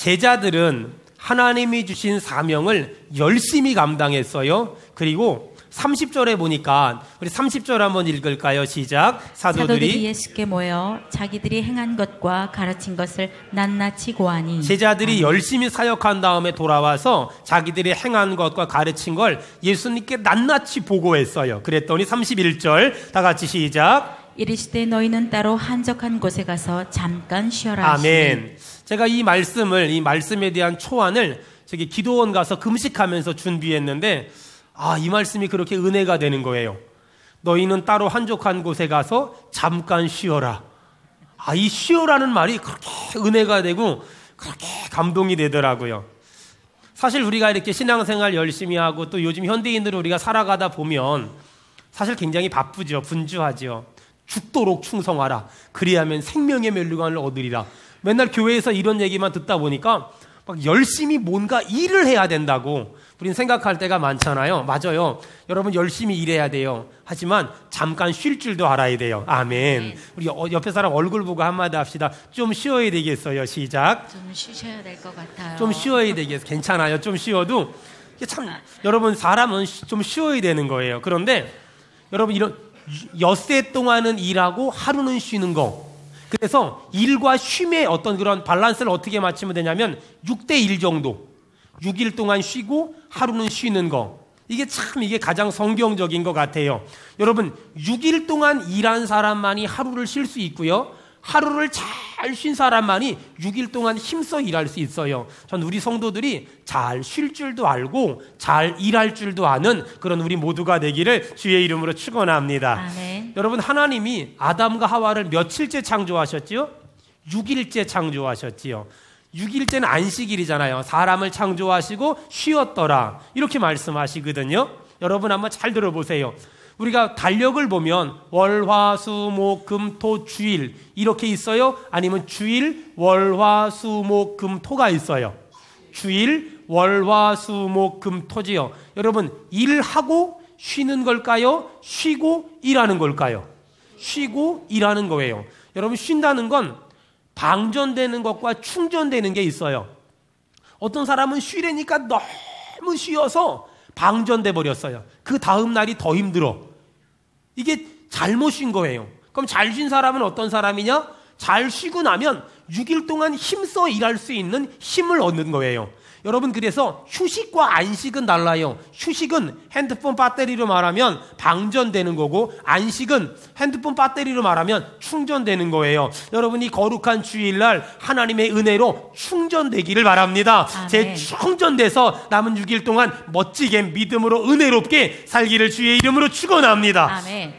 제자들은 하나님이 주신 사명을 열심히 감당했어요. 그리고 30절에 보니까 우리 30절 한번 읽을까요? 시작. 사도들이 예수께 모여 자기들이 행한 것과 가르친 것을 낱낱이 고하니. 제자들이 열심히 사역한 다음에 돌아와서 자기들이 행한 것과 가르친 걸 예수님께 낱낱이 보고했어요. 그랬더니 31절 다 같이 시작. 이르시되 너희는 따로 한적한 곳에 가서 잠깐 쉬어라. 아멘. 제가 이 말씀에 대한 초안을 저기 기도원 가서 금식하면서 준비했는데 이 말씀이 그렇게 은혜가 되는 거예요. 너희는 따로 한적한 곳에 가서 잠깐 쉬어라. 이 쉬어라는 말이 그렇게 은혜가 되고 그렇게 감동이 되더라고요. 사실 우리가 이렇게 신앙생활 열심히 하고 또 요즘 현대인으로 우리가 살아가다 보면 사실 굉장히 바쁘죠. 분주하죠. 죽도록 충성하라. 그리하면 생명의 멸류관을 얻으리라. 맨날 교회에서 이런 얘기만 듣다 보니까 막 열심히 뭔가 일을 해야 된다고 우리는 생각할 때가 많잖아요. 맞아요. 여러분 열심히 일해야 돼요. 하지만 잠깐 쉴 줄도 알아야 돼요. 아멘. 우리 옆에 사람 얼굴 보고 한마디 합시다. 좀 쉬어야 되겠어요. 시작. 좀 쉬셔야 될 것 같아요. 좀 쉬어야 되겠어요. 괜찮아요. 좀 쉬어도 참 여러분 사람은 좀 쉬어야 되는 거예요. 그런데 여러분 이런 엿새 동안은 일하고 하루는 쉬는 거. 그래서 일과 쉼의 어떤 그런 밸런스를 어떻게 맞추면 되냐면 6대1 정도. 6일 동안 쉬고 하루는 쉬는 거. 이게 가장 성경적인 것 같아요. 여러분 6일 동안 일한 사람만이 하루를 쉴 수 있고요. 하루를 잘 쉰 사람만이 6일 동안 힘써 일할 수 있어요. 전 우리 성도들이 잘 쉴 줄도 알고 잘 일할 줄도 아는 그런 우리 모두가 되기를 주의 이름으로 축원합니다. 아멘. 여러분 하나님이 아담과 하와를 며칠째 창조하셨지요? 6일째 창조하셨지요. 6일째는 안식일이잖아요. 사람을 창조하시고 쉬었더라 이렇게 말씀하시거든요. 여러분 한번 잘 들어보세요. 우리가 달력을 보면 월, 화, 수, 목, 금, 토, 주일 이렇게 있어요? 아니면 주일, 월, 화, 수, 목, 금, 토가 있어요? 주일, 월, 화, 수, 목, 금, 토지요. 여러분 일하고 쉬는 걸까요? 쉬고 일하는 걸까요? 쉬고 일하는 거예요. 여러분 쉰다는 건 방전되는 것과 충전되는 게 있어요. 어떤 사람은 쉬려니까 너무 쉬어서 방전돼 버렸어요. 그 다음 날이 더 힘들어. 이게 잘못 쉰 거예요. 그럼 잘 쉰 사람은 어떤 사람이냐? 잘 쉬고 나면 6일 동안 힘써 일할 수 있는 힘을 얻는 거예요. 여러분 그래서 휴식과 안식은 달라요. 휴식은 핸드폰 배터리로 말하면 방전되는 거고 안식은 핸드폰 배터리로 말하면 충전되는 거예요. 여러분이 거룩한 주일날 하나님의 은혜로 충전되기를 바랍니다. 아멘. 재충전돼서 남은 6일 동안 멋지게 믿음으로 은혜롭게 살기를 주의 이름으로 축원합니다. 아멘.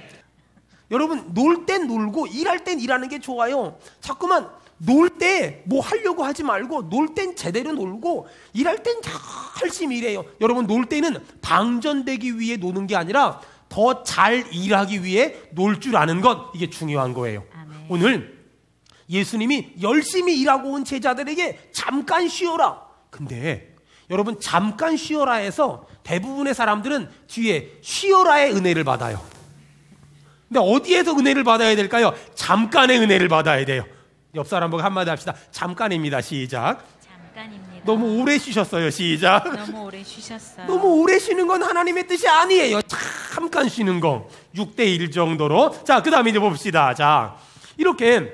여러분 놀 땐 놀고 일할 땐 일하는 게 좋아요. 자꾸만 놀 때 뭐 하려고 하지 말고 놀 땐 제대로 놀고 일할 땐 열심히 일해요. 여러분 놀 때는 방전되기 위해 노는 게 아니라 더 잘 일하기 위해 놀 줄 아는 것, 이게 중요한 거예요. 아멘. 오늘 예수님이 열심히 일하고 온 제자들에게 잠깐 쉬어라. 근데 여러분 잠깐 쉬어라 해서 대부분의 사람들은 뒤에 쉬어라의 은혜를 받아요. 근데 어디에서 은혜를 받아야 될까요? 잠깐의 은혜를 받아야 돼요. 옆 사람 보고 한마디 합시다. 잠깐입니다. 시작. 잠깐입니다. 너무 오래 쉬셨어요. 시작. 너무 오래 쉬셨어요. 너무 오래 쉬는 건 하나님의 뜻이 아니에요. 잠깐 쉬는 거. 6대1 정도로. 자, 그 다음에 이제 봅시다. 자, 이렇게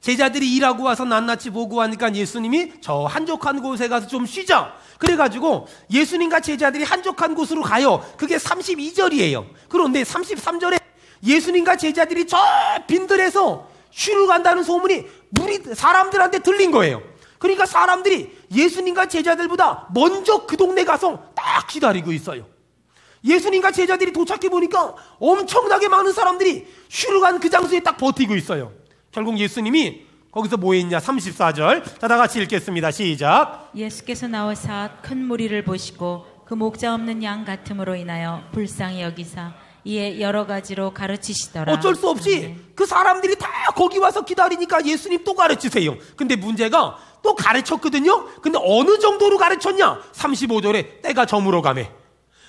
제자들이 일하고 와서 낱낱이 보고하니까 예수님이 저 한적한 곳에 가서 좀 쉬자. 그래가지고 예수님과 제자들이 한적한 곳으로 가요. 그게 32절이에요. 그런데 33절에 예수님과 제자들이 저 빈들에서 쉬러 간다는 소문이 사람들한테 들린 거예요. 그러니까 사람들이 예수님과 제자들보다 먼저 그 동네 가서 딱 기다리고 있어요. 예수님과 제자들이 도착해 보니까 엄청나게 많은 사람들이 쉬러 간 그 장소에 딱 버티고 있어요. 결국 예수님이 거기서 뭐 했냐? 34절. 자, 다 같이 읽겠습니다. 시작. 예수께서 나와서 큰 무리를 보시고 그 목자 없는 양 같음으로 인하여 불쌍히 여기사 이에 여러 가지로 가르치시더라. 어쩔 수 없이 그 사람들이 다 거기 와서 기다리니까 예수님 또 가르치세요. 근데 문제가 또 가르쳤거든요. 근데 어느 정도로 가르쳤냐? 35절에 때가 저물어 가매.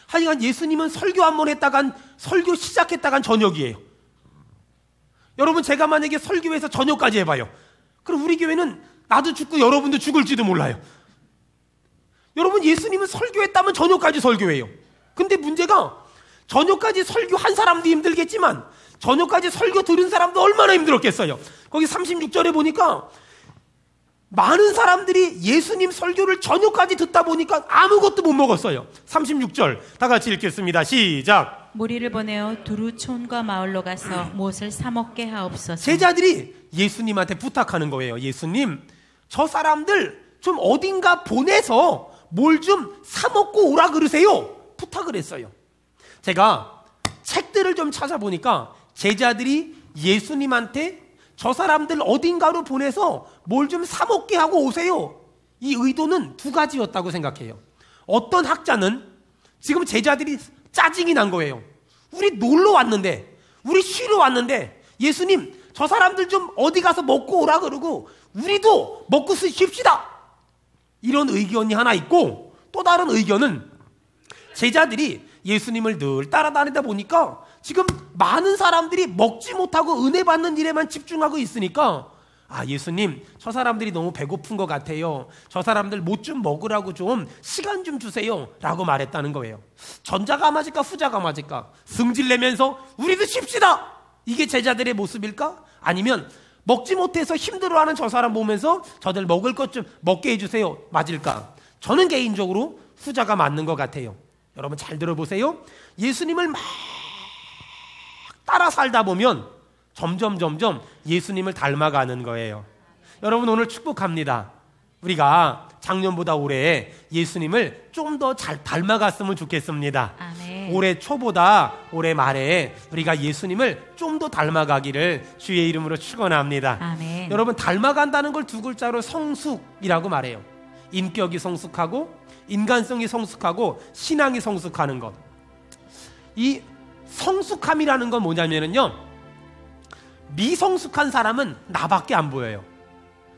하여간 예수님은 설교 한 번 했다간 설교 시작했다간 저녁이에요. 여러분 제가 만약에 설교해서 저녁까지 해봐요. 그럼 우리 교회는 나도 죽고 여러분도 죽을지도 몰라요. 여러분, 예수님은 설교했다면 저녁까지 설교해요. 근데 문제가 저녁까지 설교한 사람도 힘들겠지만 저녁까지 설교 들은 사람도 얼마나 힘들었겠어요. 거기 36절에 보니까 많은 사람들이 예수님 설교를 저녁까지 듣다 보니까 아무것도 못 먹었어요. 36절 다 같이 읽겠습니다. 시작. 무리를 보내어 두루 촌과 마을로 가서 무엇을 사 먹게 하옵소서. 제자들이 예수님한테 부탁하는 거예요. 예수님, 저 사람들 좀 어딘가 보내서 뭘 좀 사 먹고 오라 그러세요. 부탁을 했어요. 제가 책들을 좀 찾아보니까 제자들이 예수님한테 저 사람들 어딘가로 보내서 뭘 좀 사 먹게 하고 오세요. 이 의도는 두 가지였다고 생각해요. 어떤 학자는 지금 제자들이 짜증이 난 거예요. 우리 놀러 왔는데, 우리 쉬러 왔는데 예수님 저 사람들 좀 어디 가서 먹고 오라 그러고 우리도 먹고 쉽시다. 이런 의견이 하나 있고, 또 다른 의견은 제자들이 예수님을 늘 따라다니다 보니까 지금 많은 사람들이 먹지 못하고 은혜 받는 일에만 집중하고 있으니까, 아, 예수님 저 사람들이 너무 배고픈 것 같아요. 저 사람들 뭐 좀 먹으라고 좀 시간 좀 주세요 라고 말했다는 거예요. 전자가 맞을까 후자가 맞을까? 승질내면서 우리도 쉽시다, 이게 제자들의 모습일까? 아니면 먹지 못해서 힘들어하는 저 사람 보면서 저들 먹을 것 좀 먹게 해주세요, 맞을까? 저는 개인적으로 후자가 맞는 것 같아요. 여러분 잘 들어보세요. 예수님을 막 따라 살다 보면 점점 예수님을 닮아가는 거예요. 여러분, 오늘 축복합니다. 우리가 작년보다 올해 예수님을 좀 더 잘 닮아갔으면 좋겠습니다. 아멘. 올해 초보다 올해 말에 우리가 예수님을 좀 더 닮아가기를 주의 이름으로 축원합니다. 아멘. 여러분, 닮아간다는 걸 두 글자로 성숙이라고 말해요. 인격이 성숙하고 인간성이 성숙하고 신앙이 성숙하는 것. 이 성숙함이라는 건 뭐냐면요, 미성숙한 사람은 나밖에 안 보여요.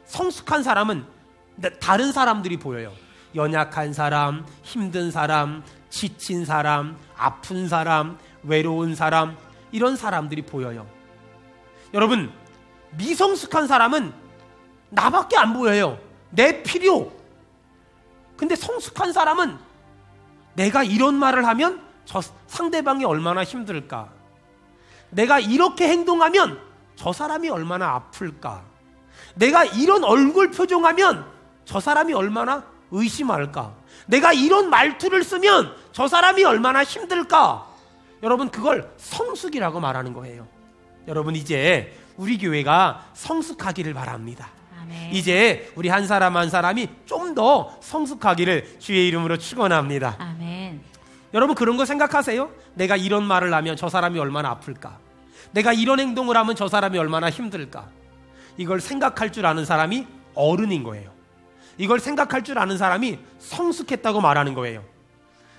성숙한 사람은 다른 사람들이 보여요. 연약한 사람, 힘든 사람, 지친 사람, 아픈 사람, 외로운 사람, 이런 사람들이 보여요. 여러분, 미성숙한 사람은 나밖에 안 보여요. 내 필요. 근데 성숙한 사람은 내가 이런 말을 하면 저 상대방이 얼마나 힘들까? 내가 이렇게 행동하면 저 사람이 얼마나 아플까? 내가 이런 얼굴 표정하면 저 사람이 얼마나 의심할까? 내가 이런 말투를 쓰면 저 사람이 얼마나 힘들까? 여러분, 그걸 성숙이라고 말하는 거예요. 여러분, 이제 우리 교회가 성숙하기를 바랍니다. 아멘. 이제 우리 한 사람 한 사람이 좀 더 성숙하기를 주의 이름으로 축원합니다. 아멘. 여러분, 그런 거 생각하세요? 내가 이런 말을 하면 저 사람이 얼마나 아플까? 내가 이런 행동을 하면 저 사람이 얼마나 힘들까? 이걸 생각할 줄 아는 사람이 어른인 거예요. 이걸 생각할 줄 아는 사람이 성숙했다고 말하는 거예요.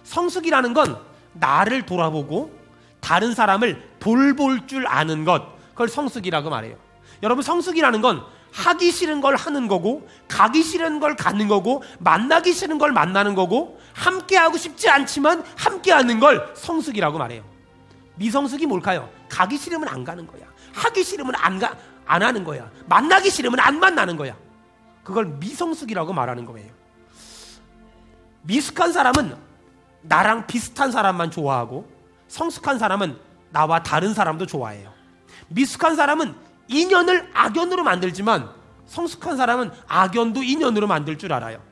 성숙이라는 건 나를 돌아보고 다른 사람을 돌볼 줄 아는 것, 그걸 성숙이라고 말해요. 여러분, 성숙이라는 건 하기 싫은 걸 하는 거고, 가기 싫은 걸 가는 거고, 만나기 싫은 걸 만나는 거고, 함께하고 싶지 않지만 함께하는 걸 성숙이라고 말해요. 미성숙이 뭘까요? 가기 싫으면 안 가는 거야. 하기 싫으면 안 하는 거야. 만나기 싫으면 안 만나는 거야. 그걸 미성숙이라고 말하는 거예요. 미숙한 사람은 나랑 비슷한 사람만 좋아하고, 성숙한 사람은 나와 다른 사람도 좋아해요. 미숙한 사람은 인연을 악연으로 만들지만 성숙한 사람은 악연도 인연으로 만들 줄 알아요.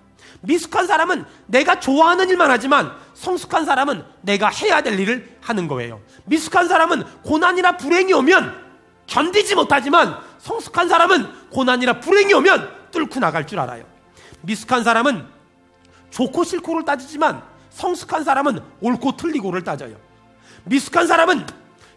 미숙한 사람은 내가 좋아하는 일만 하지만 성숙한 사람은 내가 해야 될 일을 하는 거예요. 미숙한 사람은 고난이나 불행이 오면 견디지 못하지만 성숙한 사람은 고난이나 불행이 오면 뚫고 나갈 줄 알아요. 미숙한 사람은 좋고 싫고를 따지지만 성숙한 사람은 옳고 틀리고를 따져요. 미숙한 사람은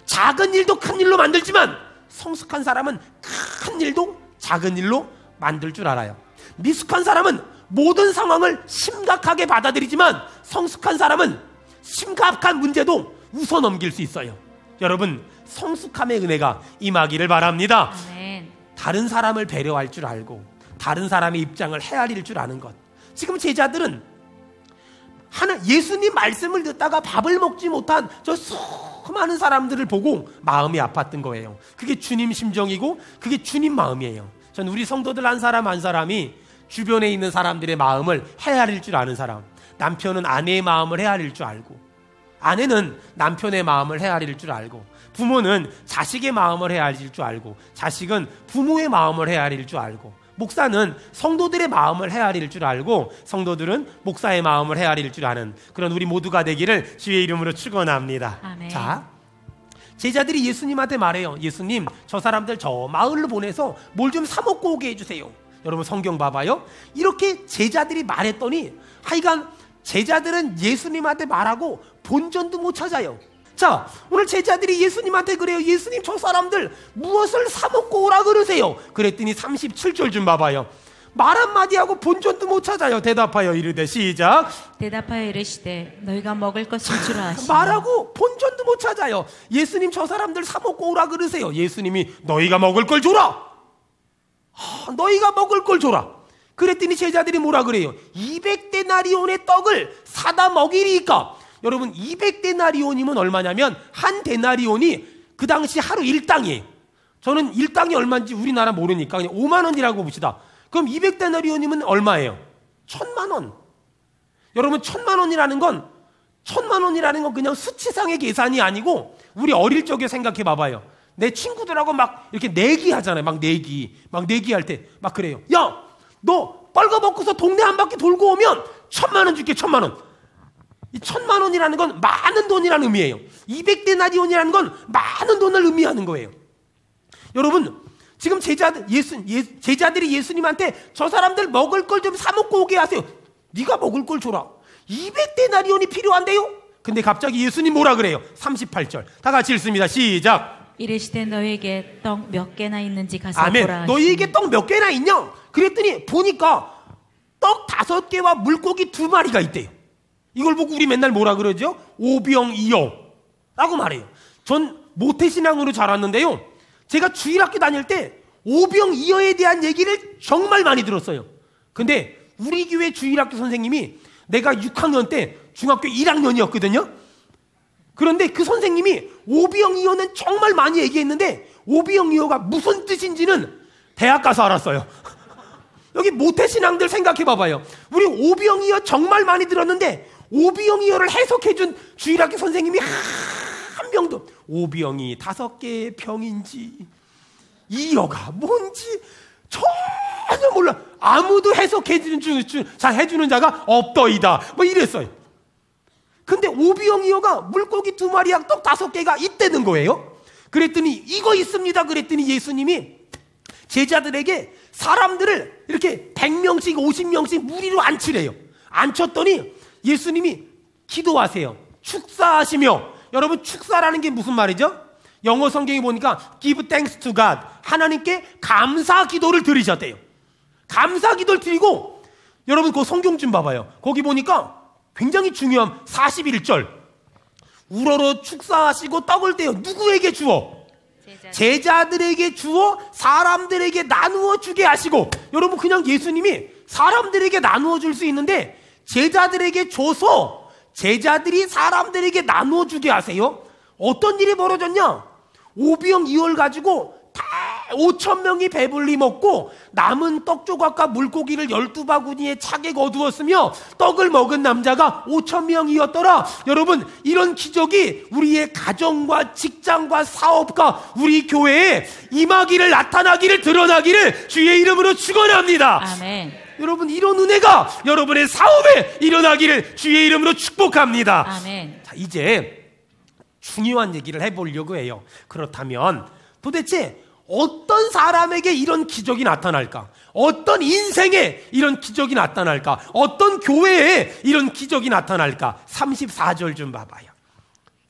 작은 일도 큰 일로 만들지만 성숙한 사람은 큰 일도 작은 일로 만들 줄 알아요. 미숙한 사람은 모든 상황을 심각하게 받아들이지만 성숙한 사람은 심각한 문제도 웃어 넘길 수 있어요. 여러분, 성숙함의 은혜가 임하기를 바랍니다. 아멘. 다른 사람을 배려할 줄 알고 다른 사람의 입장을 헤아릴 줄 아는 것. 지금 제자들은 예수님 말씀을 듣다가 밥을 먹지 못한 저 수많은 사람들을 보고 마음이 아팠던 거예요. 그게 주님 심정이고 그게 주님 마음이에요. 전 우리 성도들 한 사람 한 사람이 주변에 있는 사람들의 마음을 헤아릴 줄 아는 사람. 남편은 아내의 마음을 헤아릴 줄 알고, 아내는 남편의 마음을 헤아릴 줄 알고, 부모는 자식의 마음을 헤아릴 줄 알고, 자식은 부모의 마음을 헤아릴 줄 알고, 목사는 성도들의 마음을 헤아릴 줄 알고, 성도들은 목사의 마음을 헤아릴 줄 아는 그런 우리 모두가 되기를 주의 이름으로 축원합니다. 아멘. 자, 제자들이 예수님한테 말해요. 예수님, 저 사람들 저 마을로 보내서 뭘 좀 사 먹고 오게 해주세요. 여러분 성경 봐봐요. 이렇게 제자들이 말했더니 하여간 제자들은 예수님한테 말하고 본전도 못 찾아요. 자, 오늘 제자들이 예수님한테 그래요. 예수님, 저 사람들 무엇을 사 먹고 오라 그러세요. 그랬더니 37절 좀 봐봐요. 말 한마디 하고 본전도 못 찾아요. 대답하여 이르되, 시작. 대답하여 이르시되 너희가 먹을 것을 주라 하시니. 말하고 본전도 못 찾아요. 예수님, 저 사람들 사 먹고 오라 그러세요. 예수님이 너희가 먹을 걸 줘라. 너희가 먹을 걸 줘라. 그랬더니 제자들이 뭐라 그래요? 200데나리온의 떡을 사다 먹이리까. 여러분, 200데나리온이면 얼마냐면 한 데나리온이 그 당시 하루 일당이에요. 저는 일당이 얼마인지 우리나라 모르니까 그냥 5만 원이라고 봅시다. 그럼 200데나리온이면 얼마예요? 1000만 원. 여러분, 1000만 원이라는 건 그냥 수치상의 계산이 아니고, 우리 어릴 적에 생각해 봐봐요. 내 친구들하고 막 이렇게 내기 하잖아요. 막 내기 할 때 막 그래요. 야, 너 빨가벗고서 동네 한 바퀴 돌고 오면 1000만 원 줄게. 1000만 원. 이 1000만 원이라는 건 많은 돈이라는 의미예요. 200데나리온이라는 건 많은 돈을 의미하는 거예요. 여러분, 지금 제자들이 예수님한테 저 사람들 먹을 걸 좀 사 먹고 오게 하세요. 네가 먹을 걸 줘라. 200데나리온이 필요한데요? 근데 갑자기 예수님 뭐라 그래요? 38절. 다 같이 읽습니다. 시작. 이르시되 너희에게 떡 몇 개나 있는지 가서 아멘. 보라 하시니. 너희에게 떡 몇 개나 있냐? 그랬더니 보니까 떡 5개와 물고기 2마리가 있대요. 이걸 보고 우리 맨날 뭐라 그러죠? 오병이어 라고 말해요. 전 모태신앙으로 자랐는데요, 제가 주일학교 다닐 때 오병이어에 대한 얘기를 정말 많이 들었어요. 근데 우리 교회 주일학교 선생님이, 내가 6학년 때 중학교 1학년이었거든요. 그런데 그 선생님이 오병이어는 정말 많이 얘기했는데 오병이어가 무슨 뜻인지는 대학 가서 알았어요. 여기 모태신앙들 생각해 봐봐요. 우리 오병이어 정말 많이 들었는데 오병이어를 해석해준 주일학교 선생님이 한 명도, 오병이 5개의 병인지 이어가 뭔지 전혀 몰라. 아무도 해석해주는 자가 없더이다. 뭐 이랬어요. 근데 오병이어가 물고기 2마리랑 떡 5개가 있다는 거예요. 그랬더니 이거 있습니다. 그랬더니 예수님이 제자들에게 사람들을 이렇게 100명씩 50명씩 무리로 앉히래요. 앉혔더니 예수님이 기도하세요. 축사하시며. 여러분, 축사라는 게 무슨 말이죠? 영어 성경에 보니까 give thanks to God, 하나님께 감사 기도를 드리셨대요. 감사 기도를 드리고, 여러분 그 성경 좀 봐봐요. 거기 보니까 굉장히 중요한 41절. 우러러 축사하시고 떡을 떼어 누구에게 주어? 제자들에게 주어 사람들에게 나누어 주게 하시고. 여러분, 그냥 예수님이 사람들에게 나누어 줄 수 있는데 제자들에게 줘서 제자들이 사람들에게 나누어 주게 하세요. 어떤 일이 벌어졌냐? 오병이어를 가지고 다 5,000명이 배불리 먹고 남은 떡 조각과 물고기를 12바구니에 차게 거두었으며 떡을 먹은 남자가 5,000명이었더라. 여러분, 이런 기적이 우리의 가정과 직장과 사업과 우리 교회에 임하기를, 나타나기를, 드러나기를 주의 이름으로 축원합니다. 아멘. 여러분, 이런 은혜가 여러분의 사업에 일어나기를 주의 이름으로 축복합니다. 아멘. 자, 이제 중요한 얘기를 해보려고 해요. 그렇다면 도대체 어떤 사람에게 이런 기적이 나타날까? 어떤 인생에 이런 기적이 나타날까? 어떤 교회에 이런 기적이 나타날까? 34절 좀 봐봐요.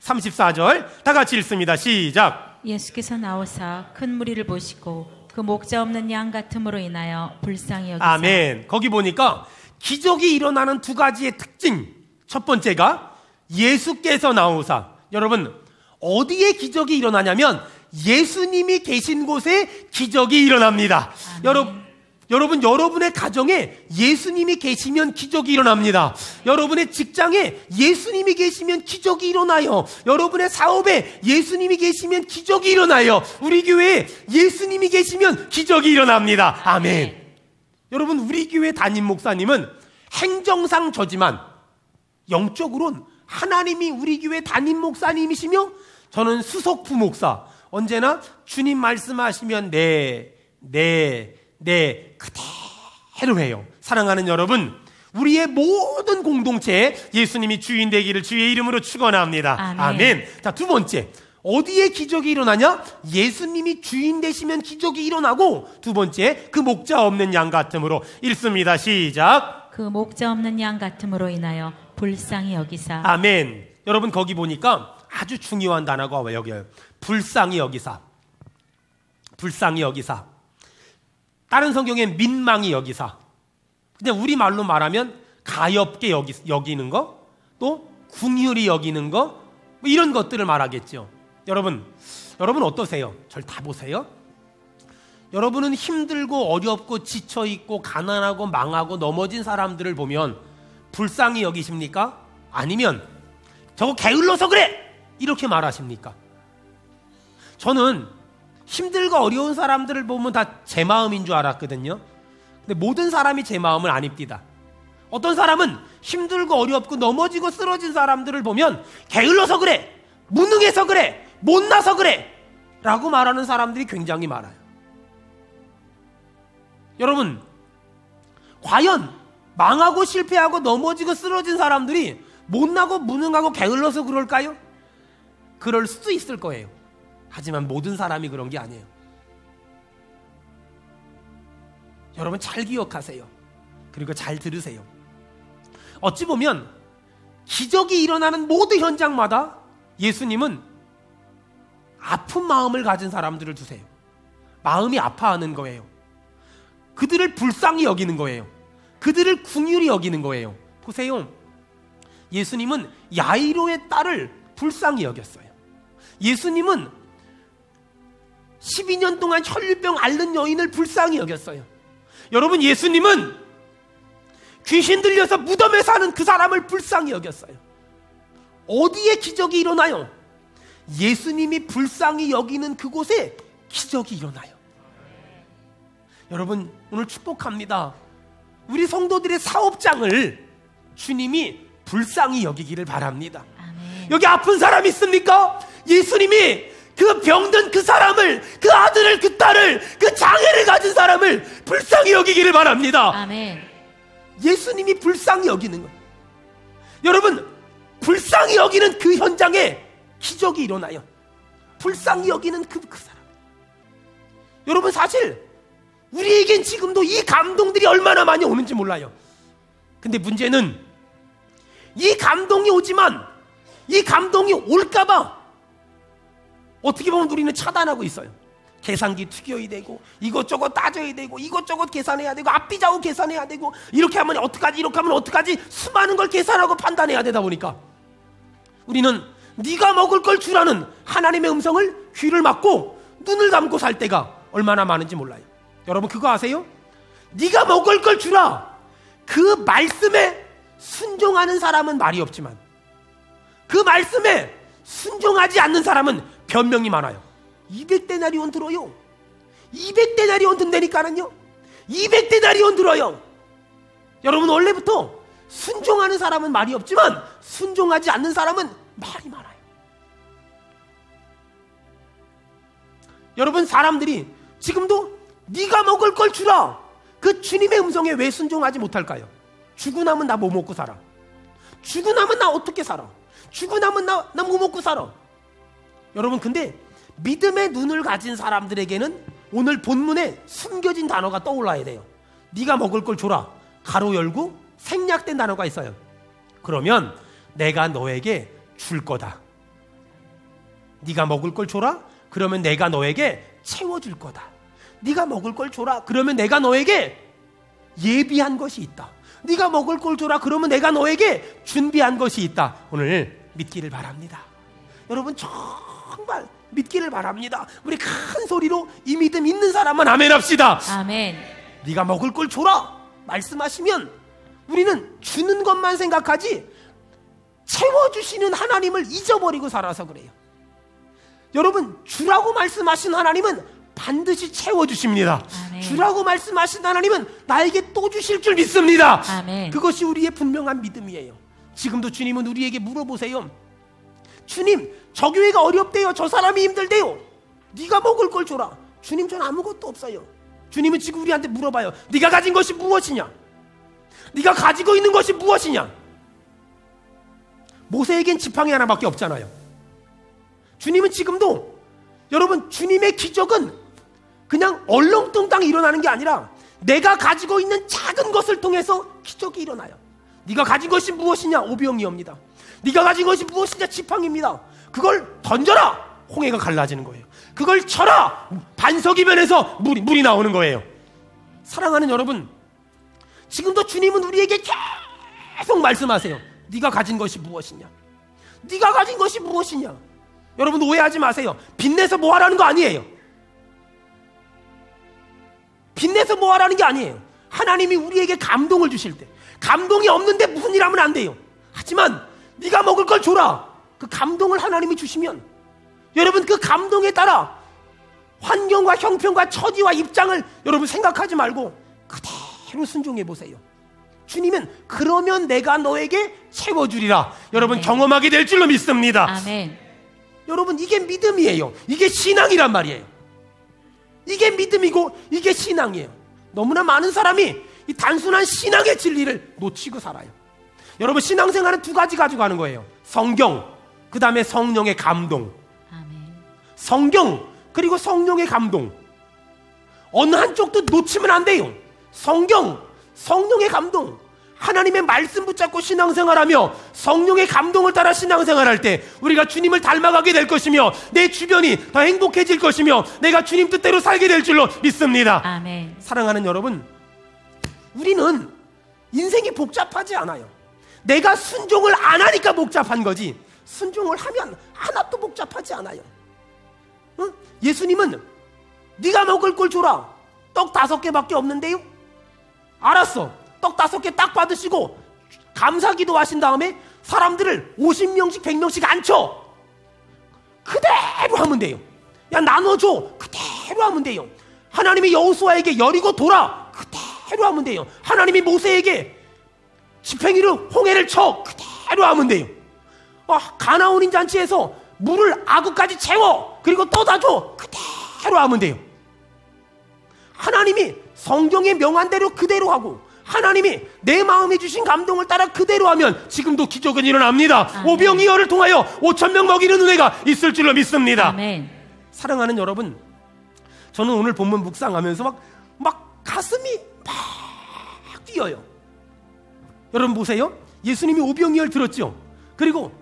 34절 다 같이 읽습니다. 시작. 예수께서 나오사 큰 무리를 보시고 그 목자 없는 양 같음으로 인하여 불쌍히 여기사. 아멘. 거기 보니까 기적이 일어나는 2가지의 특징. 첫 번째가 예수께서 나오사. 여러분, 어디에 기적이 일어나냐면 예수님이 계신 곳에 기적이 일어납니다. 아멘. 여러분, 여러분, 여러분의 가정에 예수님이 계시면 기적이 일어납니다. 여러분의 직장에 예수님이 계시면 기적이 일어나요. 여러분의 사업에 예수님이 계시면 기적이 일어나요. 우리 교회에 예수님이 계시면 기적이 일어납니다. 아멘. 여러분, 우리 교회 담임 목사님은 행정상 저지만 영적으로는 하나님이 우리 교회 담임 목사님이시며 저는 수석 부목사. 언제나 주님 말씀하시면 네 그대로 해요. 사랑하는 여러분, 우리의 모든 공동체에 예수님이 주인 되기를 주의 이름으로 축원합니다. 아멘. 아멘. 자, 두 번째, 어디에 기적이 일어나냐? 예수님이 주인 되시면 기적이 일어나고, 두 번째, 그 목자 없는 양 같음으로. 읽습니다. 시작. 그 목자 없는 양 같음으로 인하여 불쌍히 여기사. 아멘. 여러분, 거기 보니까 아주 중요한 단어가 여기요. 불쌍히 여기사. 불쌍히 여기사. 다른 성경엔 민망히 여기사. 그냥 우리말로 말하면 가엾게 여기는 거, 또 궁휼히 여기는 거, 뭐 이런 것들을 말하겠죠. 여러분 어떠세요? 절 다 보세요. 여러분은 힘들고 어렵고 지쳐있고 가난하고 망하고 넘어진 사람들을 보면 불쌍히 여기십니까? 아니면 저거 게을러서 그래! 이렇게 말하십니까? 저는 힘들고 어려운 사람들을 보면 다 제 마음인 줄 알았거든요. 근데 모든 사람이 제 마음을 안 입디다. 어떤 사람은 힘들고 어렵고 넘어지고 쓰러진 사람들을 보면 게을러서 그래, 무능해서 그래, 못나서 그래 라고 말하는 사람들이 굉장히 많아요. 여러분, 과연 망하고 실패하고 넘어지고 쓰러진 사람들이 못나고 무능하고 게을러서 그럴까요? 그럴 수도 있을 거예요. 하지만 모든 사람이 그런 게 아니에요. 여러분, 잘 기억하세요. 그리고 잘 들으세요. 어찌 보면 기적이 일어나는 모든 현장마다 예수님은 아픈 마음을 가진 사람들을 두세요. 마음이 아파하는 거예요. 그들을 불쌍히 여기는 거예요. 그들을 궁휼히 여기는 거예요. 보세요. 예수님은 야이로의 딸을 불쌍히 여겼어요. 예수님은 12년 동안 혈류병 앓는 여인을 불쌍히 여겼어요. 여러분, 예수님은 귀신 들려서 무덤에 사는 그 사람을 불쌍히 여겼어요. 어디에 기적이 일어나요? 예수님이 불쌍히 여기는 그곳에 기적이 일어나요. 여러분, 오늘 축복합니다. 우리 성도들의 사업장을 주님이 불쌍히 여기기를 바랍니다. 아멘. 여기 아픈 사람 있습니까? 예수님이 그 병든 그 사람을, 그 아들을, 그 딸을, 그 장애를 가진 사람을 불쌍히 여기기를 바랍니다. 아멘. 예수님이 불쌍히 여기는 거예요. 여러분, 불쌍히 여기는 그 현장에 기적이 일어나요. 불쌍히 여기는 그 사람. 여러분, 사실 우리에겐 지금도 이 감동들이 얼마나 많이 오는지 몰라요. 근데 문제는 이 감동이 오지만 이 감동이 올까봐 어떻게 보면 우리는 차단하고 있어요. 계산기 튀겨야 되고 이것저것 따져야 되고 이것저것 계산해야 되고 앞뒤 좌우 계산해야 되고 이렇게 하면 어떡하지, 이렇게 하면 어떡하지, 수많은 걸 계산하고 판단해야 되다 보니까 우리는 네가 먹을 걸 주라는 하나님의 음성을 귀를 막고 눈을 감고 살 때가 얼마나 많은지 몰라요. 여러분, 그거 아세요? 네가 먹을 걸 주라, 그 말씀에 순종하는 사람은 말이 없지만 그 말씀에 순종하지 않는 사람은 변명이 많아요. 200데나리온 들어요. 200데나리온 든다니까는요. 200데나리온 들어요. 여러분, 원래부터 순종하는 사람은 말이 없지만 순종하지 않는 사람은 말이 많아요. 여러분, 사람들이 지금도 네가 먹을 걸 주라, 그 주님의 음성에 왜 순종하지 못할까요? 주고 나면 나 뭐 먹고 살아? 주고 나면 나 어떻게 살아? 주고 나면 나 뭐 먹고 살아? 여러분, 근데 믿음의 눈을 가진 사람들에게는 오늘 본문에 숨겨진 단어가 떠올라야 돼요. 네가 먹을 걸 줘라, 가로 열고 생략된 단어가 있어요. 그러면 내가 너에게 줄 거다. 네가 먹을 걸 줘라, 그러면 내가 너에게 채워줄 거다. 네가 먹을 걸 줘라, 그러면 내가 너에게 예비한 것이 있다. 네가 먹을 걸 줘라, 그러면 내가 너에게 준비한 것이 있다. 오늘 믿기를 바랍니다. 여러분, 정말 믿기를 바랍니다. 우리 큰 소리로 이 믿음 있는 사람만 아멘 합시다. 아멘. 네가 먹을 걸 줘라 말씀하시면 우리는 주는 것만 생각하지 채워주시는 하나님을 잊어버리고 살아서 그래요. 여러분, 주라고 말씀하신 하나님은 반드시 채워주십니다. 아멘. 주라고 말씀하신 하나님은 나에게 또 주실 줄 믿습니다. 아멘. 그것이 우리의 분명한 믿음이에요. 지금도 주님은 우리에게 물어보세요. 주님, 저 교회가 어렵대요. 저 사람이 힘들대요. 네가 먹을 걸 줘라. 주님, 전 아무것도 없어요. 주님은 지금 우리한테 물어봐요. 네가 가진 것이 무엇이냐? 네가 가지고 있는 것이 무엇이냐? 모세에겐 지팡이 하나밖에 없잖아요. 주님은 지금도, 여러분, 주님의 기적은 그냥 얼렁뚱땅 일어나는 게 아니라 내가 가지고 있는 작은 것을 통해서 기적이 일어나요. 네가 가진 것이 무엇이냐? 오병이어입니다. 네가 가진 것이 무엇이냐? 지팡이입니다. 그걸 던져라! 홍해가 갈라지는 거예요. 그걸 쳐라! 반석이 변해서 물이 나오는 거예요. 사랑하는 여러분, 지금도 주님은 우리에게 계속 말씀하세요. 네가 가진 것이 무엇이냐? 네가 가진 것이 무엇이냐? 여러분, 오해하지 마세요. 빚내서 뭐 하라는 거 아니에요. 빚내서 뭐 하라는 게 아니에요. 하나님이 우리에게 감동을 주실 때, 감동이 없는데 무슨 일 하면 안 돼요. 하지만 네가 먹을 걸 줘라. 그 감동을 하나님이 주시면 여러분, 그 감동에 따라 환경과 형편과 처지와 입장을 여러분 생각하지 말고 그대로 순종해 보세요. 주님은 그러면 내가 너에게 채워주리라. 여러분, 아멘. 경험하게 될 줄로 믿습니다. 아멘. 여러분, 이게 믿음이에요. 이게 신앙이란 말이에요. 이게 믿음이고 이게 신앙이에요. 너무나 많은 사람이 이 단순한 신앙의 진리를 놓치고 살아요. 여러분, 신앙생활은 두 가지 가지고 가는 거예요. 성경, 그 다음에 성령의 감동. 아멘. 성경, 그리고 성령의 감동. 어느 한쪽도 놓치면 안 돼요. 성경, 성령의 감동. 하나님의 말씀 붙잡고 신앙생활하며 성령의 감동을 따라 신앙생활할 때 우리가 주님을 닮아가게 될 것이며 내 주변이 더 행복해질 것이며 내가 주님 뜻대로 살게 될 줄로 믿습니다. 아멘. 사랑하는 여러분, 우리는 인생이 복잡하지 않아요. 내가 순종을 안 하니까 복잡한 거지, 순종을 하면 하나도 복잡하지 않아요. 응? 예수님은 네가 먹을 걸 줘라. 떡 5개밖에 없는데요? 알았어. 떡 5개 딱 받으시고 감사기도 하신 다음에 사람들을 50명씩 100명씩 앉혀. 그대로 하면 돼요. 야, 나눠줘. 그대로 하면 돼요. 하나님이 여호수아에게 여리고 돌아. 그대로 하면 돼요. 하나님이 모세에게 지팡이로 홍해를 쳐. 그대로 하면 돼요. 가나온인 잔치에서 물을 아구까지 채워. 그리고 떠다 줘. 그대로 하면 돼요. 하나님이 성경에 명한 대로 그대로 하고 하나님이 내 마음에 주신 감동을 따라 그대로 하면 지금도 기적은 일어납니다. 아멘. 오병이어를 통하여 5,000명 먹이는 은혜가 있을 줄로 믿습니다. 아멘. 사랑하는 여러분, 저는 오늘 본문 묵상하면서 막 가슴이 막 뛰어요. 여러분 보세요. 예수님이 오병이어를 들었죠. 그리고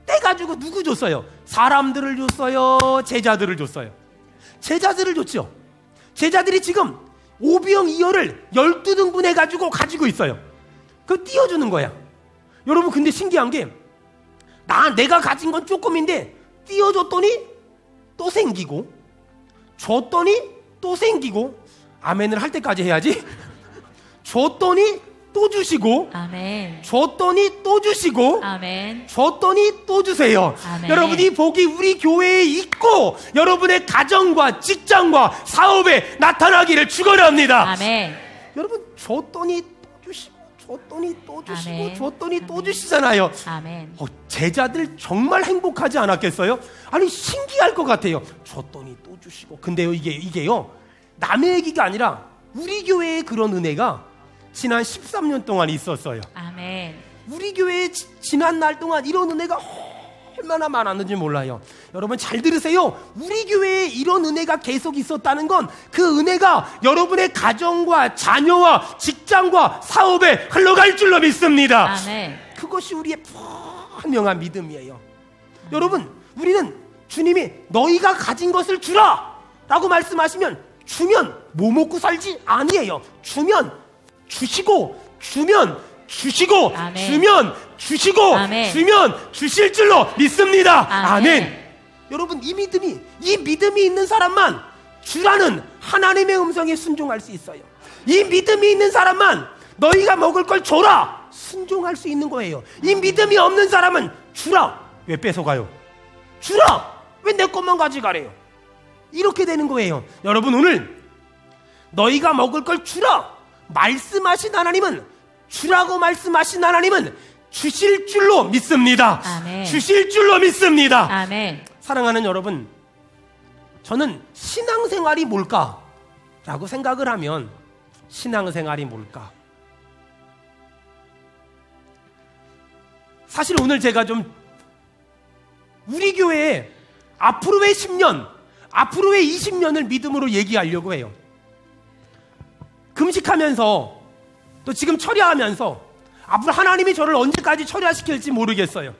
떼가지고 누구 줬어요? 사람들을 줬어요? 제자들을 줬어요? 제자들을 줬죠. 제자들이 지금 오병이어를 12등분 해가지고 가지고 있어요. 그거 띄워주는 거야. 여러분, 근데 신기한 게 내가 가진 건 조금인데 띄워줬더니 또 생기고, 줬더니 또 생기고, 아멘을 할 때까지 해야지. 줬더니 또 주시고, 아멘. 줬더니 또 주시고, 아멘. 줬더니 또 주세요. 아멘. 여러분, 이 복이 우리 교회에 있고 여러분의 가정과 직장과 사업에 나타나기를 축원합니다. 아멘. 여러분, 줬더니 또 주시고, 줬더니 또 주시고, 아멘. 줬더니 또 아멘. 주시잖아요. 아멘. 제자들 정말 행복하지 않았겠어요? 아니, 신기할 것 같아요. 줬더니 또 주시고. 근데요, 이게요, 남의 얘기가 아니라 우리 교회의 그런 은혜가 지난 13년 동안 있었어요. 아멘. 우리 교회에 지난 날 동안 이런 은혜가 얼마나 많았는지 몰라요. 여러분, 잘 들으세요. 우리 교회에 이런 은혜가 계속 있었다는 건 그 은혜가 여러분의 가정과 자녀와 직장과 사업에 흘러갈 줄로 믿습니다. 아멘. 그것이 우리의 분명한 믿음이에요. 여러분, 우리는 주님이 너희가 가진 것을 주라 라고 말씀하시면 주면 뭐 먹고 살지? 아니에요. 주면 주시고, 주면 주시고, 아멘. 주면 주시고, 아멘. 주면 주실 줄로 믿습니다. 아멘. 아멘. 여러분, 이 믿음이 있는 사람만 주라는 하나님의 음성에 순종할 수 있어요. 이 믿음이 있는 사람만 너희가 먹을 걸 줘라, 순종할 수 있는 거예요. 이 믿음이 없는 사람은 주라, 왜 뺏어가요? 주라, 왜 내 것만 가져가래요? 이렇게 되는 거예요. 여러분, 오늘 너희가 먹을 걸 주라 말씀하신 하나님은, 주라고 말씀하신 하나님은 주실 줄로 믿습니다. 아멘. 주실 줄로 믿습니다. 아멘. 사랑하는 여러분, 저는 신앙생활이 뭘까라고 생각을 하면, 신앙생활이 뭘까? 사실 오늘 제가 좀 우리 교회에 앞으로의 10년, 앞으로의 20년을 믿음으로 얘기하려고 해요. 금식하면서 또 지금 철야하면서 앞으로 하나님이 저를 언제까지 철야시킬지 모르겠어요.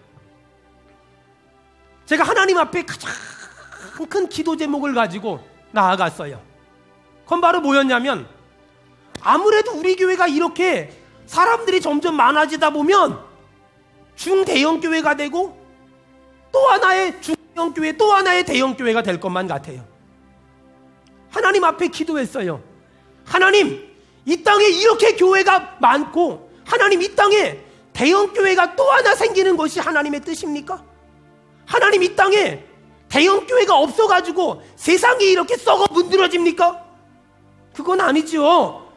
제가 하나님 앞에 가장 큰 기도 제목을 가지고 나아갔어요. 그건 바로 뭐였냐면, 아무래도 우리 교회가 이렇게 사람들이 점점 많아지다 보면 중대형 교회가 되고 또 하나의 중대형 교회, 또 하나의 대형 교회가 될 것만 같아요. 하나님 앞에 기도했어요. 하나님, 이 땅에 이렇게 교회가 많고 하나님, 이 땅에 대형 교회가 또 하나 생기는 것이 하나님의 뜻입니까? 하나님, 이 땅에 대형 교회가 없어가지고 세상이 이렇게 썩어 문드러집니까? 그건 아니죠.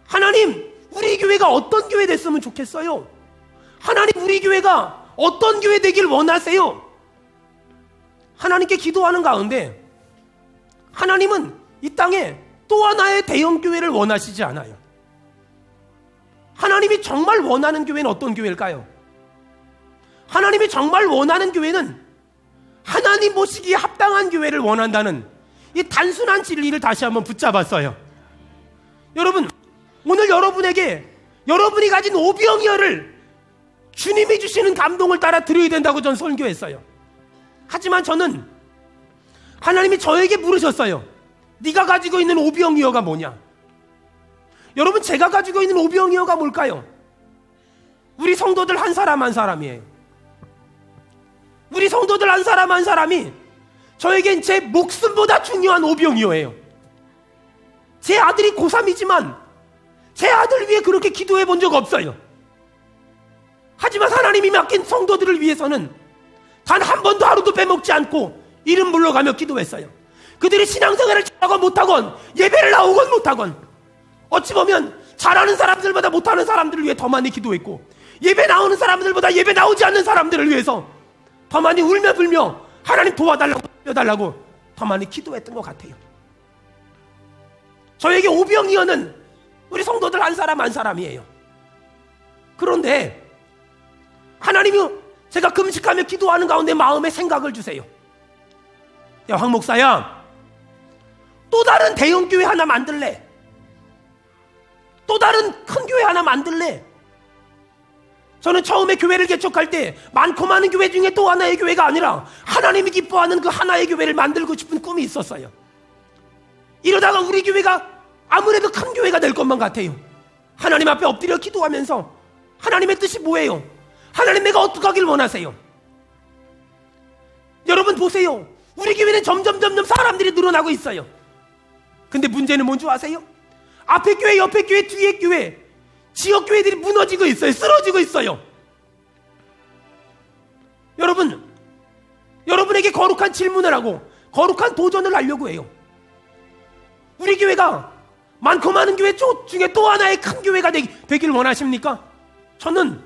하나님, 우리 교회가 어떤 교회 됐으면 좋겠어요? 하나님, 우리 교회가 어떤 교회 되길 원하세요? 하나님께 기도하는 가운데 하나님은 이 땅에 또 하나의 대형 교회를 원하시지 않아요. 하나님이 정말 원하는 교회는 어떤 교회일까요? 하나님이 정말 원하는 교회는 하나님 모시기에 합당한 교회를 원한다는 이 단순한 진리를 다시 한번 붙잡았어요. 여러분, 오늘 여러분에게 여러분이 가진 오병이어를 주님이 주시는 감동을 따라 드려야 된다고 전 설교했어요. 하지만 저는 하나님이 저에게 물으셨어요. 네가 가지고 있는 오병이어가 뭐냐? 여러분, 제가 가지고 있는 오병이어가 뭘까요? 우리 성도들 한 사람 한 사람이에요. 우리 성도들 한 사람 한 사람이 저에겐 제 목숨보다 중요한 오병이어예요. 제 아들이 고3이지만 제 아들 위해 그렇게 기도해 본 적 없어요. 하지만 하나님이 맡긴 성도들을 위해서는 단 한 번도 하루도 빼먹지 않고 이름 불러가며 기도했어요. 그들이 신앙생활을 잘하건 못하건, 예배를 나오건 못하건, 어찌 보면 잘하는 사람들보다 못하는 사람들을 위해 더 많이 기도했고, 예배 나오는 사람들보다 예배 나오지 않는 사람들을 위해서 더 많이 울며 불며 하나님 도와달라고, 살려달라고 더 많이 기도했던 것 같아요. 저에게 오병이어는 우리 성도들 한 사람 한 사람이에요. 그런데 하나님이 제가 금식하며 기도하는 가운데 마음에 생각을 주세요. 야, 황 목사야, 또 다른 대형 교회 하나 만들래? 또 다른 큰 교회 하나 만들래? 저는 처음에 교회를 개척할 때 많고 많은 교회 중에 또 하나의 교회가 아니라 하나님이 기뻐하는 그 하나의 교회를 만들고 싶은 꿈이 있었어요. 이러다가 우리 교회가 아무래도 큰 교회가 될 것만 같아요. 하나님 앞에 엎드려 기도하면서 하나님의 뜻이 뭐예요? 하나님, 내가 어떻게 하길 원하세요? 여러분 보세요. 우리 교회는 점점 사람들이 늘어나고 있어요. 근데 문제는 뭔지 아세요? 앞에 교회, 옆에 교회, 뒤에 교회, 지역 교회들이 무너지고 있어요. 쓰러지고 있어요. 여러분, 여러분에게 거룩한 질문을 하고 거룩한 도전을 하려고 해요. 우리 교회가 많고 많은 교회 중에 또 하나의 큰 교회가 되길 원하십니까? 저는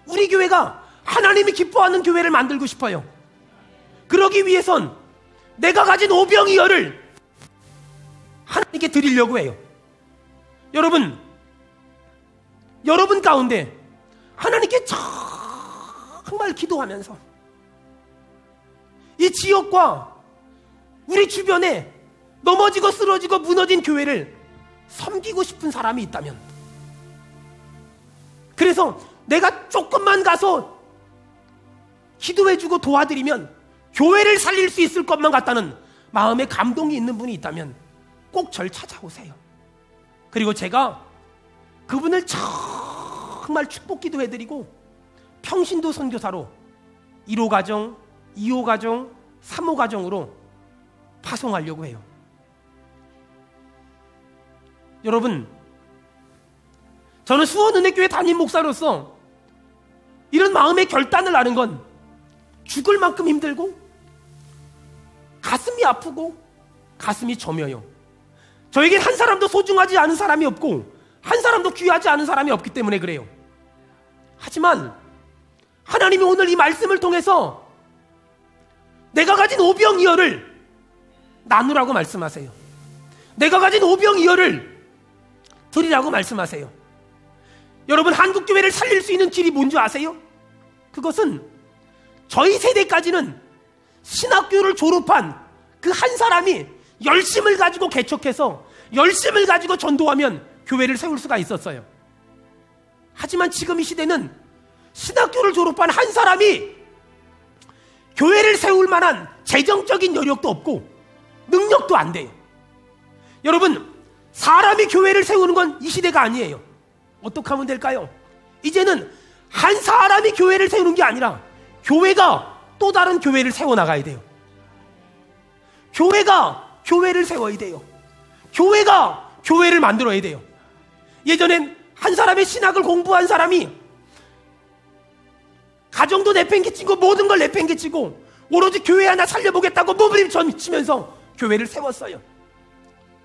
우리 교회가 하나님이 기뻐하는 교회를 만들고 싶어요. 그러기 위해선 내가 가진 오병이어를 하나님께 드리려고 해요. 여러분 가운데 하나님께 정말 기도하면서 이 지역과 우리 주변에 넘어지고 쓰러지고 무너진 교회를 섬기고 싶은 사람이 있다면, 그래서 내가 조금만 가서 기도해주고 도와드리면 교회를 살릴 수 있을 것만 같다는 마음에 감동이 있는 분이 있다면 꼭 절 찾아오세요. 그리고 제가 그분을 정말 축복 기도해드리고 평신도 선교사로 1호 가정, 2호 가정, 3호 가정으로 파송하려고 해요. 여러분, 저는 수원은혜교회 담임 목사로서 이런 마음의 결단을 하는 건 죽을 만큼 힘들고 가슴이 아프고 가슴이 저며요. 저에겐 한 사람도 소중하지 않은 사람이 없고 한 사람도 귀하지 않은 사람이 없기 때문에 그래요. 하지만 하나님이 오늘 이 말씀을 통해서 내가 가진 오병이어를 나누라고 말씀하세요. 내가 가진 오병이어를 드리라고 말씀하세요. 여러분, 한국교회를 살릴 수 있는 길이 뭔지 아세요? 그것은 저희 세대까지는 신학교를 졸업한 그 한 사람이 열심을 가지고 개척해서 열심을 가지고 전도하면 교회를 세울 수가 있었어요. 하지만 지금 이 시대는 신학교를 졸업한 한 사람이 교회를 세울 만한 재정적인 여력도 없고 능력도 안 돼요. 여러분, 사람이 교회를 세우는 건 이 시대가 아니에요. 어떻게 하면 될까요? 이제는 한 사람이 교회를 세우는 게 아니라 교회가 또 다른 교회를 세워나가야 돼요. 교회가 교회를 세워야 돼요. 교회가 교회를 만들어야 돼요. 예전엔 한 사람의 신학을 공부한 사람이 가정도 내팽개치고 모든 걸 내팽개치고 오로지 교회 하나 살려보겠다고 몸부림치면서 교회를 세웠어요.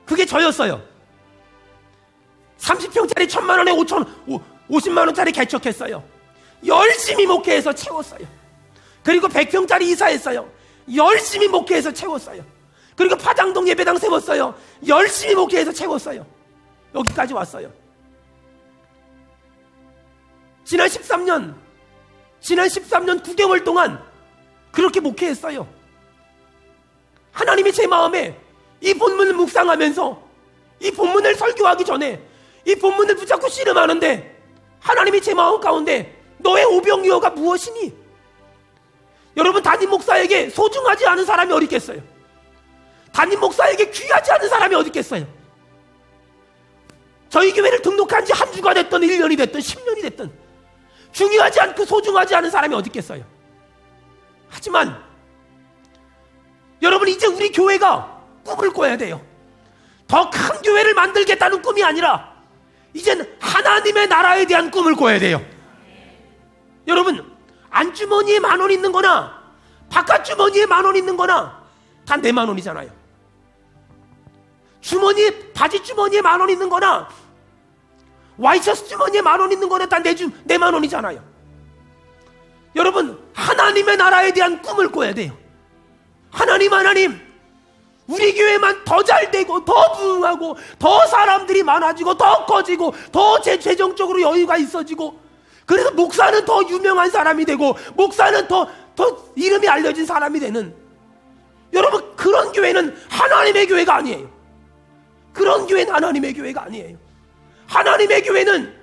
그게 저였어요. 30평짜리 1,000만 원에 50만 원짜리 개척했어요. 열심히 목회해서 채웠어요. 그리고 100평짜리 이사했어요. 열심히 목회해서 채웠어요. 그리고 파장동 예배당 세웠어요. 열심히 목회해서 채웠어요. 여기까지 왔어요. 지난 13년 9개월 동안 그렇게 목회했어요. 하나님이 제 마음에 이 본문을 묵상하면서 이 본문을 설교하기 전에 이 본문을 붙잡고 씨름하는데 하나님이 제 마음 가운데 너의 오병이어가 무엇이니? 여러분, 담임 목사에게 소중하지 않은 사람이 어디 있겠어요? 담임 목사에게 귀하지 않은 사람이 어디 있겠어요? 저희 교회를 등록한 지 한 주가 됐든 1년이 됐든 10년이 됐든 중요하지 않고 소중하지 않은 사람이 어디 있겠어요? 하지만 여러분, 이제 우리 교회가 꿈을 꿔야 돼요. 더 큰 교회를 만들겠다는 꿈이 아니라 이젠 하나님의 나라에 대한 꿈을 꿔야 돼요. 여러분, 안주머니에 10,000원 있는 거나 바깥 주머니에 10,000원 있는 거나 다 내 10,000원이잖아요. 바지 주머니에 10,000원 있는 거나 와이셔츠 주머니에 10,000원 있는 거나 다 내 10,000원이잖아요. 여러분, 하나님의 나라에 대한 꿈을 꿔야 돼요. 하나님, 우리 교회만 더 잘되고 더 부흥하고 더 사람들이 많아지고 더 커지고 더 재정적으로 여유가 있어지고, 그래서 목사는 더 유명한 사람이 되고 목사는 더 이름이 알려진 사람이 되는, 여러분, 그런 교회는 하나님의 교회가 아니에요. 그런 교회는 하나님의 교회가 아니에요. 하나님의 교회는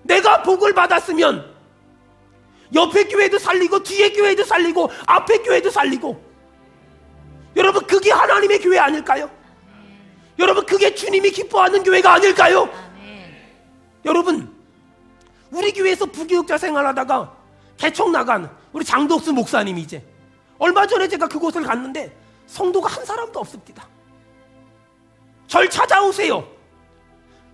내가 복을 받았으면 옆에 교회도 살리고 뒤에 교회도 살리고 앞에 교회도 살리고, 여러분, 그게 하나님의 교회 아닐까요? 여러분, 그게 주님이 기뻐하는 교회가 아닐까요? 여러분, 우리 교회에서 부교육자 생활하다가 개척 나간 우리 장덕수 목사님이 이제 얼마 전에 제가 그곳을 갔는데 성도가 한 사람도 없습니다. 절 찾아오세요.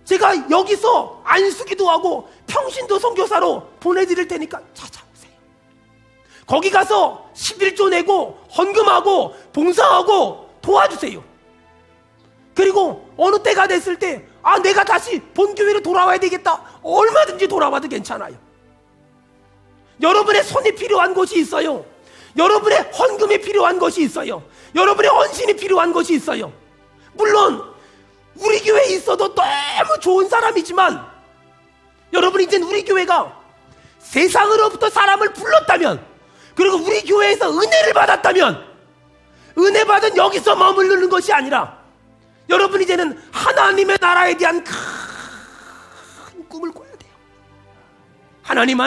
제가 여기서 안수기도 하고 평신도 선교사로 보내드릴 테니까 찾아오세요. 거기 가서 11조 내고 헌금하고 봉사하고 도와주세요. 그리고 어느 때가 됐을 때 내가 다시 본교회로 돌아와야 되겠다, 얼마든지 돌아와도 괜찮아요. 여러분의 손이 필요한 곳이 있어요. 여러분의 헌금이 필요한 것이 있어요. 여러분의 헌신이 필요한 것이 있어요. 물론 우리 교회에 있어도 너무 좋은 사람이지만, 여러분, 이젠 우리 교회가 세상으로부터 사람을 불렀다면, 그리고 우리 교회에서 은혜를 받았다면, 은혜 받은 여기서 머무르는 것이 아니라 여러분, 이제는 하나님의 나라에 대한 큰 꿈을 꿔야 돼요. 하나님,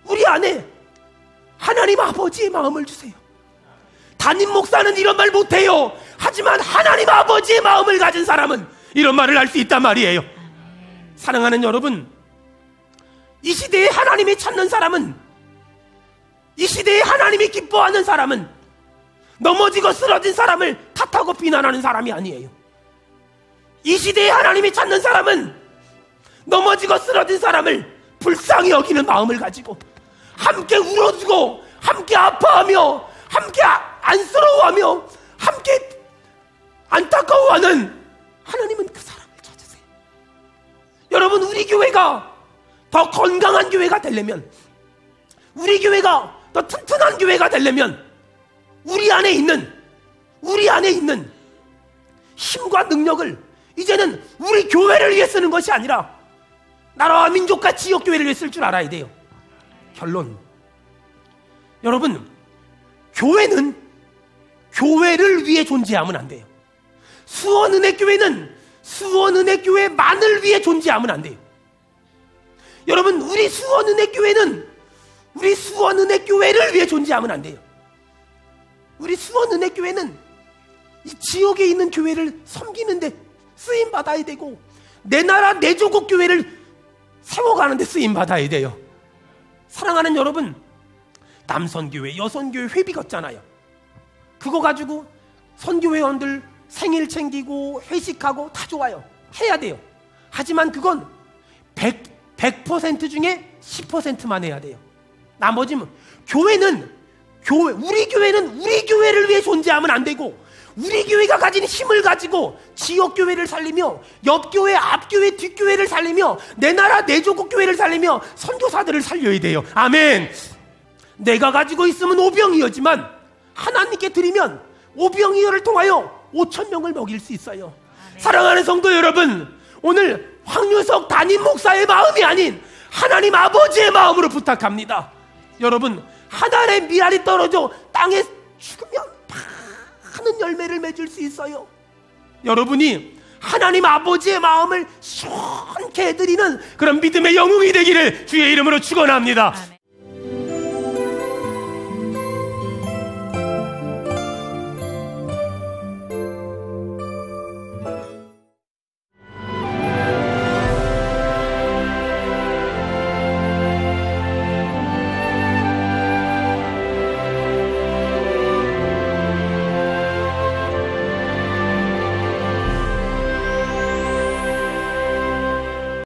우리 안에 하나님 아버지의 마음을 주세요. 담임 목사는 이런 말 못해요. 하지만 하나님 아버지의 마음을 가진 사람은 이런 말을 할 수 있단 말이에요. 사랑하는 여러분, 이 시대에 하나님이 찾는 사람은, 이 시대에 하나님이 기뻐하는 사람은 넘어지고 쓰러진 사람을 탓하고 비난하는 사람이 아니에요. 이 시대에 하나님이 찾는 사람은 넘어지고 쓰러진 사람을 불쌍히 여기는 마음을 가지고 함께 울어주고 함께 아파하며 함께 안쓰러워하며 함께 안타까워하는 하나님은 그 사람을 찾으세요. 여러분, 우리 교회가 더 건강한 교회가 되려면, 우리 교회가 더 튼튼한 교회가 되려면 우리 안에 있는 힘과 능력을 이제는 우리 교회를 위해 쓰는 것이 아니라 나라와 민족과 지역 교회를 위해 쓸 줄 알아야 돼요. 결론, 여러분, 교회는 교회를 위해 존재하면 안 돼요. 수원은혜교회는 수원은혜교회만을 위해 존재하면 안 돼요. 여러분, 우리 수원은혜교회는 우리 수원은혜교회를 위해 존재하면 안 돼요. 우리 수원은혜교회는 이 지역에 있는 교회를 섬기는데 쓰임받아야 되고, 내 나라 내 조국 교회를 세워가는데 쓰임받아야 돼요. 사랑하는 여러분, 남선교회, 여선교회 회비 걷잖아요. 그거 가지고 선교회원들 생일 챙기고 회식하고 다 좋아요. 해야 돼요. 하지만 그건 100% 중에 10%만 해야 돼요. 나머지는 우리 교회는 우리 교회를 위해 존재하면 안 되고, 우리 교회가 가진 힘을 가지고 지역교회를 살리며 옆교회, 앞교회, 뒷교회를 살리며 내 나라 내 조국 교회를 살리며 선교사들을 살려야 돼요. 아멘. 내가 가지고 있으면 오병이어지만 하나님께 드리면 오병이어를 통하여 5,000명을 먹일 수 있어요. 아멘. 사랑하는 성도 여러분, 오늘 황유석 담임 목사의 마음이 아닌 하나님 아버지의 마음으로 부탁합니다. 여러분, 하늘의 미랄이 떨어져 땅에 죽으면 많은 열매를 맺을 수 있어요. 여러분이 하나님 아버지의 마음을 시원케 해드리는 그런 믿음의 영웅이 되기를 주의 이름으로 축원합니다. 아멘.